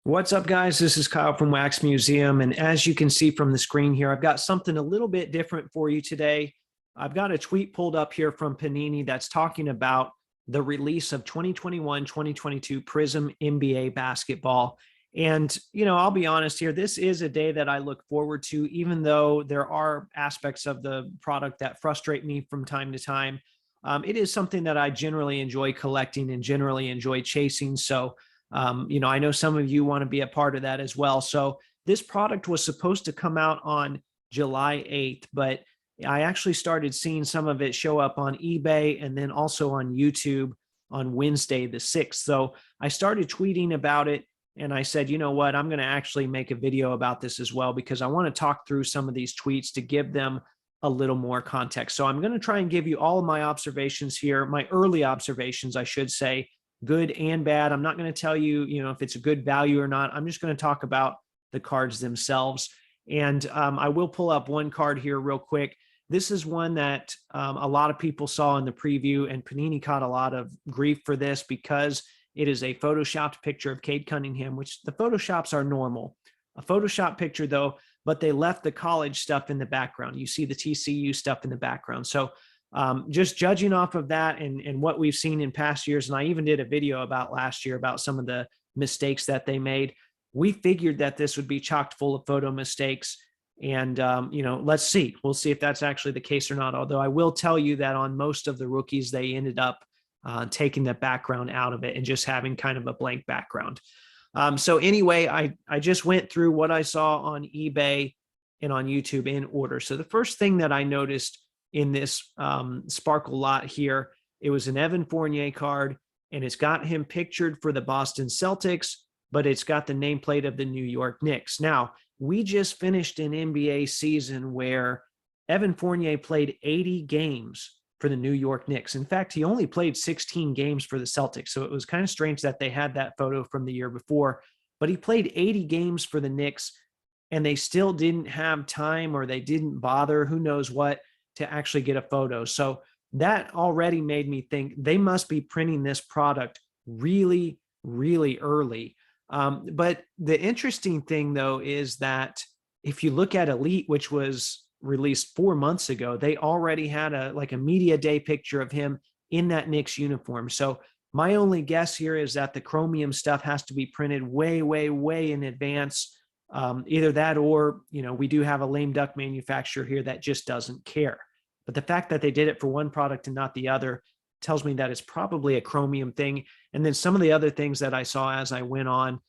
What's up, guys? This is Kyle from Wax Museum. And as you can see from the screen here, I've got something a little bit different for you today. I've got a tweet pulled up here from Panini that's talking about the release of 2021-2022 Prizm NBA basketball. And, I'll be honest here, this is a day that I look forward to, even though there are aspects of the product that frustrate me from time to time. It is something that I generally enjoy collecting and generally enjoy chasing. So, I know some of you want to be a part of that as well. So this product was supposed to come out on July 8th, but I actually started seeing some of it show up on eBay and then also on YouTube on Wednesday, the 6th. So I started tweeting about it and I said, you know what, I'm going to actually make a video about this as well, because I want to talk through some of these tweets to give them a little more context. So I'm going to try and give you all of my observations here, my early observations, I should say, good and bad. I'm not going to tell you, if it's a good value or not. I'm just going to talk about the cards themselves. And I will pull up one card here real quick. This is one that a lot of people saw in the preview, and Panini caught a lot of grief for this because it is a photoshopped picture of Cade Cunningham, which the photoshops are normal. A Photoshop picture though, but they left the college stuff in the background. You see the TCU stuff in the background. So just judging off of that and what we've seen in past years, and I even did a video about last year about some of the mistakes that they made, we figured that this would be chocked full of photo mistakes. And, let's see. We'll see if that's actually the case or not. Although I will tell you that on most of the rookies, they ended up taking the background out of it and just having kind of a blank background. So anyway, I just went through what I saw on eBay and on YouTube in order. So the first thing that I noticed in this sparkle lot here, it was an Evan Fournier card, and it's got him pictured for the Boston Celtics, but it's got the nameplate of the New York Knicks. Now, we just finished an NBA season where Evan Fournier played 80 games for the New York Knicks. In fact, he only played 16 games for the Celtics. So it was kind of strange that they had that photo from the year before, but he played 80 games for the Knicks and they still didn't have time, or they didn't bother, who knows what, to actually get a photo. So that already made me think they must be printing this product really, really early. But the interesting thing though, is that if you look at Elite, which was released 4 months ago, they already had a media day picture of him in that Knicks uniform. So my only guess here is that the chromium stuff has to be printed way, way, way in advance. Either that, or, we do have a lame duck manufacturer here that just doesn't care. But the fact that they did it for one product and not the other tells me that it's probably a chromium thing. And then some of the other things that I saw as I went on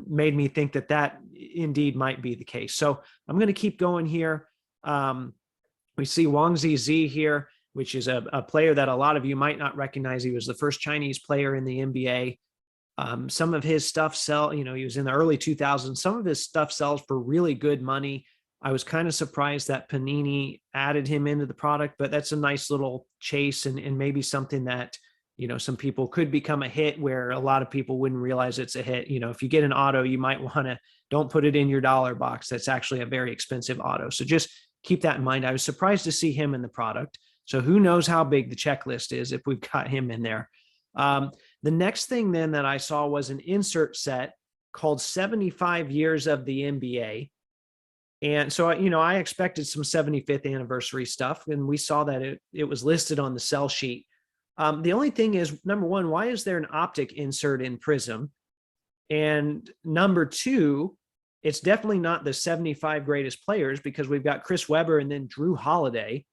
made me think that indeed might be the case. So I'm going to keep going here. We see Wang Zizi here, which is a player that a lot of you might not recognize. He was the first Chinese player in the NBA. Some of his stuff he was in the early 2000s. Some of his stuff sells for really good money. I was kind of surprised that Panini added him into the product, but that's a nice little chase and maybe something that, some people could become a hit where a lot of people wouldn't realize it's a hit. If you get an auto, you might want to, don't put it in your dollar box. That's actually a very expensive auto. So just keep that in mind. I was surprised to see him in the product. So who knows how big the checklist is if we've got him in there. The next thing then that I saw was an insert set called 75 Years of the NBA. And so, I expected some 75th anniversary stuff, and we saw that it was listed on the sell sheet. The only thing is, number one, why is there an optic insert in Prizm? And number two, it's definitely not the 75 greatest players, because we've got Chris Webber and then Drew Holiday.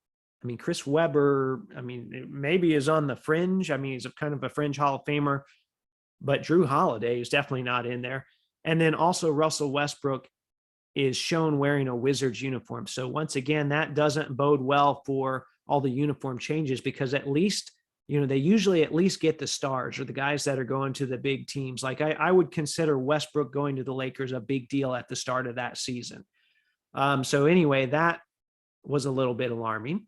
I mean, Chris Webber, maybe is on the fringe. He's kind of a fringe Hall of Famer, but Drew Holiday is definitely not in there. And then also Russell Westbrook is shown wearing a Wizards uniform. So once again, that doesn't bode well for all the uniform changes, because at least, they usually at least get the stars or the guys that are going to the big teams. Like I would consider Westbrook going to the Lakers a big deal at the start of that season. So anyway, that was a little bit alarming.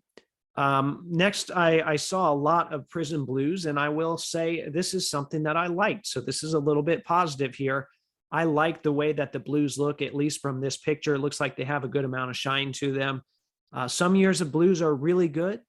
Next, I saw a lot of Prizm Blues, and I will say this is something that I liked. So this is a little bit positive here. I like the way that the Blues look, at least from this picture. It looks like they have a good amount of shine to them. Some years of Blues are really good.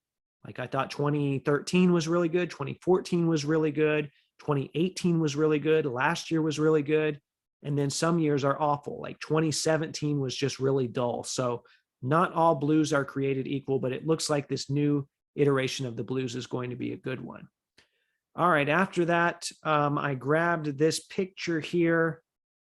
Like I thought 2013 was really good. 2014 was really good. 2018 was really good. Last year was really good. And then some years are awful. Like 2017 was just really dull. So not all blues are created equal, but it looks like this new iteration of the blues is going to be a good one. All right, after that, I grabbed this picture here,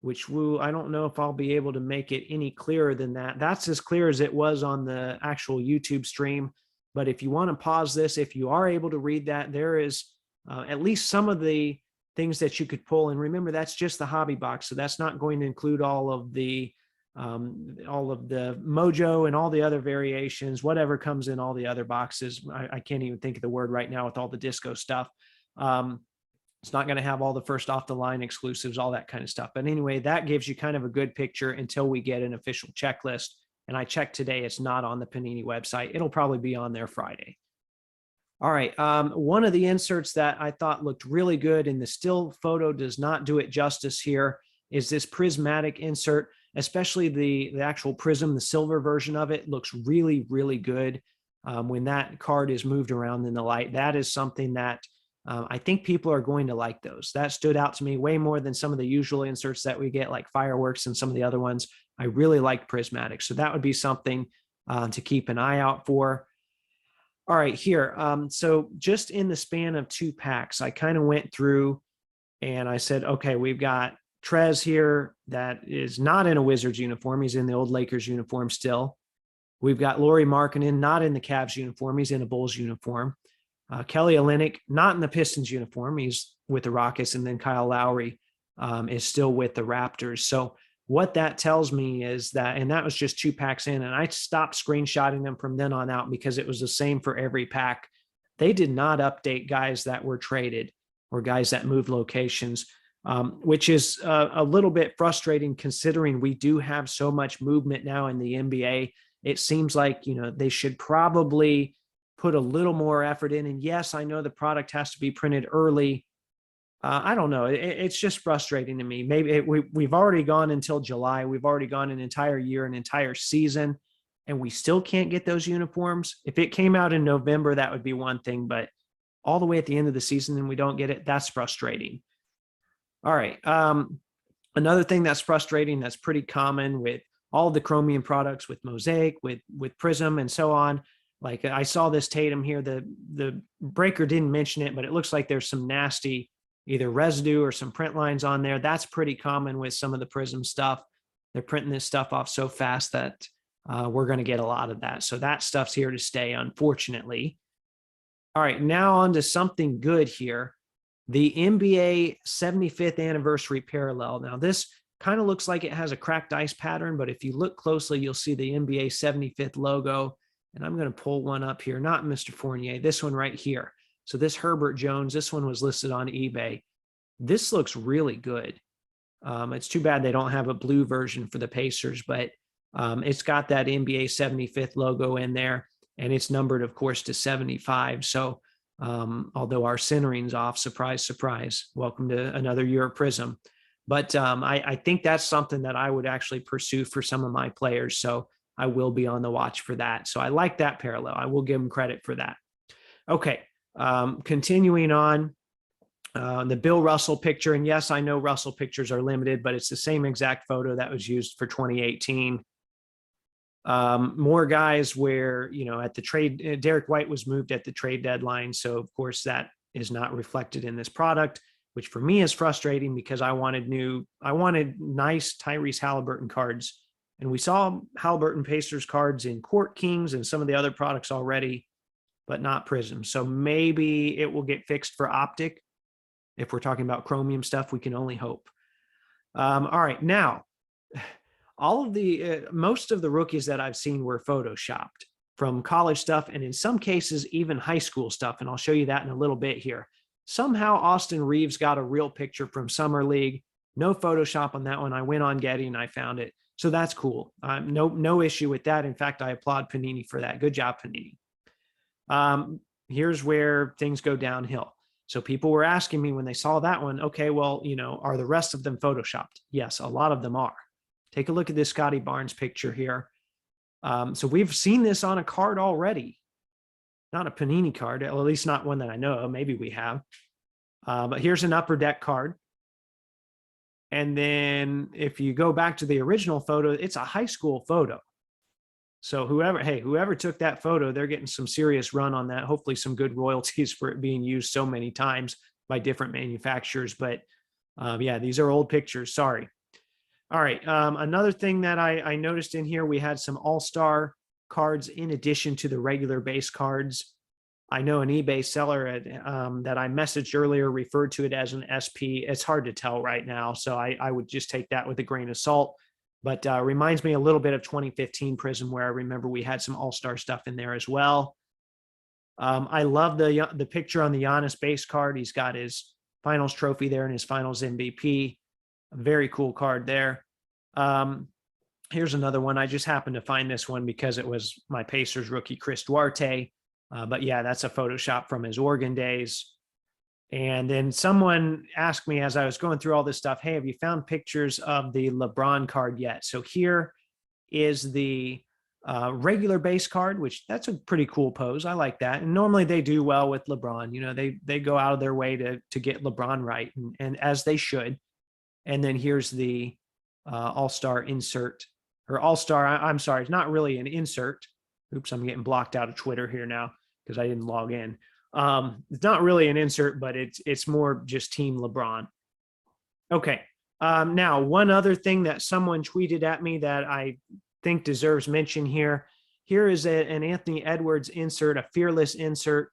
which I don't know if I'll be able to make it any clearer than that. That's as clear as it was on the actual YouTube stream. But if you want to pause this, if you are able to read that, there is at least some of the things that you could pull. And remember, that's just the hobby box. So that's not going to include all of the mojo and all the other variations, whatever comes in all the other boxes. I can't even think of the word right now with all the disco stuff. It's not going to have all the first off the line exclusives, all that kind of stuff. But anyway, that gives you kind of a good picture until we get an official checklist. And I checked today, it's not on the Panini website. It'll probably be on there Friday. All right. One of the inserts that I thought looked really good, and the still photo does not do it justice here, is this prismatic insert, especially the actual Prizm, the silver version of it looks really, really good. When that card is moved around in the light, that is something that I think people are going to like those. That stood out to me way more than some of the usual inserts that we get, like fireworks and some of the other ones. I really like prismatic. So that would be something to keep an eye out for. All right, here. So just in the span of 2 packs, I kind of went through and I said, okay, we've got Trez here that is not in a Wizards uniform. He's in the old Lakers uniform still. We've got Lauri Markkanen, not in the Cavs uniform. He's in a Bulls uniform. Kelly Olynyk, not in the Pistons uniform. He's with the Rockets. And then Kyle Lowry is still with the Raptors. So what that tells me is that, and that was just 2 packs in, and I stopped screenshotting them from then on out because it was the same for every pack. They did not update guys that were traded or guys that moved locations, which is a little bit frustrating considering we do have so much movement now in the NBA. It seems like, they should probably put a little more effort in. And yes, I know the product has to be printed early. I don't know. It's just frustrating to me. Maybe we've already gone until July. We've already gone an entire year, an entire season, and we still can't get those uniforms. If it came out in November, that would be one thing, but all the way at the end of the season and we don't get it, that's frustrating. All right. Another thing that's frustrating, that's pretty common with all the Chromium products, with Mosaic, with Prizm and so on. Like I saw this Tatum here, the breaker didn't mention it, but it looks like there's some nasty either residue or some print lines on there. That's pretty common with some of the Prizm stuff. They're printing this stuff off so fast that we're going to get a lot of that. So that stuff's here to stay, unfortunately. All right, now on to something good here. The NBA 75th anniversary parallel. Now this kind of looks like it has a cracked ice pattern, but if you look closely, you'll see the NBA 75th logo. And I'm going to pull one up here, not Mr. Fournier, this one right here. So this Herbert Jones, this one was listed on eBay. This looks really good. It's too bad they don't have a blue version for the Pacers, but it's got that NBA 75th logo in there, and it's numbered, of course, to 75. So although our centering's off, surprise, surprise, welcome to another year of Prizm. But I think that's something that I would actually pursue for some of my players. So I will be on the watch for that. So I like that parallel. I will give them credit for that. Okay. Continuing on, the Bill Russell picture. And yes, I know Russell pictures are limited, but it's the same exact photo that was used for 2018. More guys where, at the trade, Derek White was moved at the trade deadline. So of course that is not reflected in this product, which for me is frustrating because I wanted nice Tyrese Halliburton cards. And we saw Halliburton Pacers cards in Court Kings and some of the other products already, but not Prizm. So maybe it will get fixed for Optic. If we're talking about Chromium stuff, we can only hope. All right, now, most of the rookies that I've seen were photoshopped from college stuff, and in some cases, even high school stuff. And I'll show you that in a little bit here. Somehow Austin Reeves got a real picture from Summer League. No Photoshop on that one. I went on Getty and I found it. So that's cool. No issue with that. In fact, I applaud Panini for that. Good job, Panini. Here's where things go downhill. So people were asking me when they saw that one, okay, well, are the rest of them Photoshopped? Yes, a lot of them are. Take a look at this Scotty Barnes picture here. So we've seen this on a card already. Not a Panini card, at least not one that I know of. Maybe we have. But here's an Upper Deck card. And then if you go back to the original photo, it's a high school photo. So whoever took that photo, they're getting some serious run on that. Hopefully some good royalties for it being used so many times by different manufacturers. But yeah, these are old pictures. Sorry. All right. Another thing that I noticed in here, we had some all-star cards in addition to the regular base cards. I know an eBay seller that I messaged earlier referred to it as an SP. It's hard to tell right now, so I would just take that with a grain of salt. But reminds me a little bit of 2015 Prizm, where I remember we had some all-star stuff in there as well. I love the picture on the Giannis base card. He's got his finals trophy there and his finals MVP. A very cool card there. Here's another one. I just happened to find this one because it was my Pacers rookie, Chris Duarte. But yeah, that's a Photoshop from his Oregon days. And then someone asked me as I was going through all this stuff, hey, have you found pictures of the LeBron card yet? So here is the regular base card, which that's a pretty cool pose. I like that. And normally they do well with LeBron. You know, they go out of their way to get LeBron right, and as they should. And then here's the all-star insert, or all-star, I'm sorry, it's not really an insert. Oops, I'm getting blocked out of Twitter here now because I didn't log in. It's not really an insert, but it's more just Team LeBron. Okay. Now, one other thing that someone tweeted at me that I think deserves mention here. Here is an Anthony Edwards insert, a fearless insert.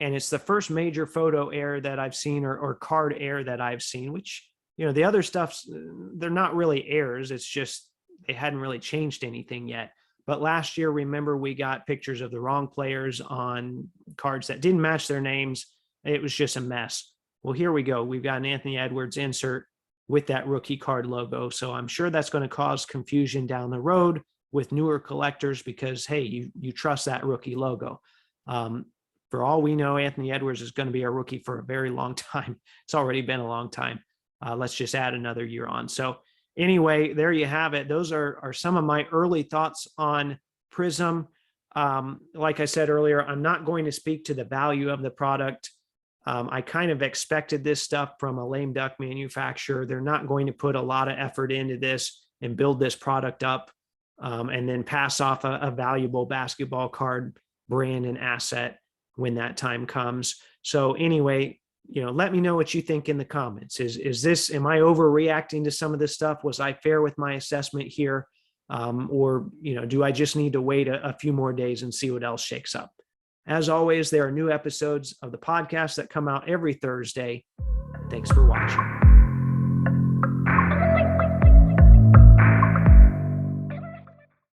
And it's the first major photo error that I've seen, or card error that I've seen, which, you know, the other stuff's, they're not really errors. It's just they hadn't really changed anything yet. But last year, remember, we got pictures of the wrong players on cards that didn't match their names. It was just a mess. Well, here we go. We've got an Anthony Edwards insert with that rookie card logo. So I'm sure that's going to cause confusion down the road with newer collectors because, hey, you trust that rookie logo. For all we know, Anthony Edwards is going to be a rookie for a very long time. It's already been a long time. Let's just add another year on. So anyway, there you have it. Those are some of my early thoughts on Prizm. Like I said earlier, I'm not going to speak to the value of the product. I kind of expected this stuff from a lame duck manufacturer. They're not going to put a lot of effort into this and build this product up and then pass off a valuable basketball card brand and asset when that time comes. So anyway, you know, let me know what you think in the comments. Am I overreacting to some of this stuff? Was I fair with my assessment here? Or, you know, do I just need to wait a few more days and see what else shakes up? As always, there are new episodes of the podcast that come out every Thursday. Thanks for watching.